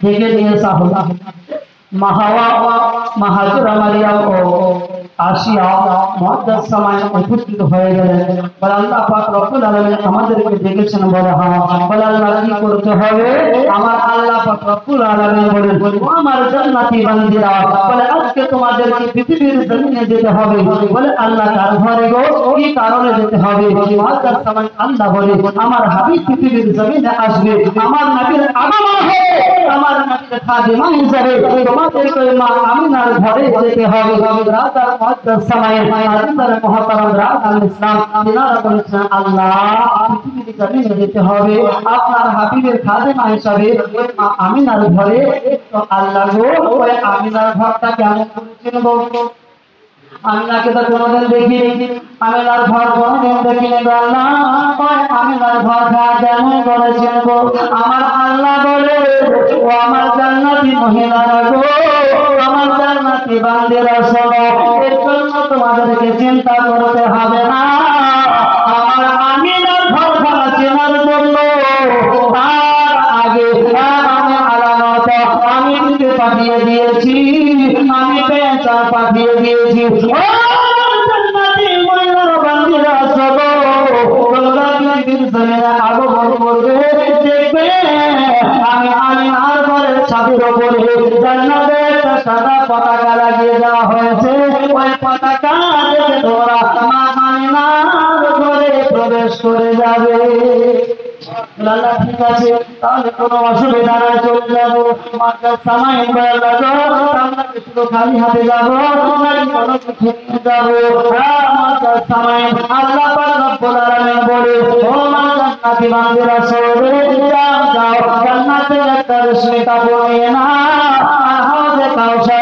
থেকে নিয়ে সাহবা মাহাওয়া মাহাজুরা মারিয়াম ও আসিয়া মুআদ্দাস সময় উপস্থিত হয়ে গেলেন। বলে আল্লাহ পাক রব্বুল আলামিন আমাদেরকে ডেকেছেন। বলে হ্যাঁ। বলে আল্লাহ কি করতে হবে? আমার আল্লাহ পাক রব্বুল আলামিন বলেন, ও আমার জান্নাতি বান্দীরা, বলে আজকে তোমাদেরকে পৃথিবীর জমিনে যেতে হবে। বলে আল্লাহ কার ঘরে গো? কি কারণে যেতে হবে? মুআদ্দাস সময় আল্লাহ বলে, আমার হাবিব পৃথিবীর জমিনে আসবে, আমার নবীর আগমন হবে, আমার নবীর খাদিমা হিসেবে তোমাদেরকে মা আমিনার ঘরে যেতে হবে। রাজার মুআদ্দাস সময় আল্লাহর মুহতারাম রাজা ইসলাম তিনারা বলেছেন, আল্লাহ পৃথিবীর জমিনে যেতে হবে আপনার হাবিবের খাদিমা হিসেবে মা আমিনার ঘরে। তো আল্লাহ গো, ওই আমিনার ঘরটা কেমন করে চিনব? আমিনাকে তো কোনোদিন দেখিনি, আমিনার ঘর কোনোদিন দেখিনি। আল্লাহ ওই আমিনার ঘরটা কেমন করে চিনব? আমার আল্লাহ বলে, ও আমার জান্নাতি মহিলারা গো, আমার জান্নাতি বান্দীরা শোনো, এর জন্য তোমাদেরকে চিন্তা করতে হবে না। আমার আমিনার ঘরটা চেনার জন্য তার আগে আমি আলামত আমি দিতে পাঠিয়ে দিয়েছি, আমি পেঁচা পাঠিয়ে দিয়েছি। আগমন করবে, দেখবে আমি আর ঘরের ছাদের উপরে জান্নাতে একটা সাদা পতাকা লাগিয়ে দেওয়া হয়েছে। ওই পতাকা দেখে তোমরা মা আমিনার ঘরে প্রবেশ করে যাবে। আল্লাহ ঠিক আছে, তাহলে কোনো অসুবিধা নাই, চলে যাবো। মাদ্রাস সময় আমরা শুধু খালি হাতে যাবো, কোনো কিছু নিয়ে যাবো। মাদ্রাস সময় আল্লাহ পাক রব্বুল আলামিন বলে, ও আমার জান্নাতি বান্দীরা শোনো, যাও যাও জান্নাতের একটা রেশমি কাপড় নিয়ে না, হাওজে কাউসার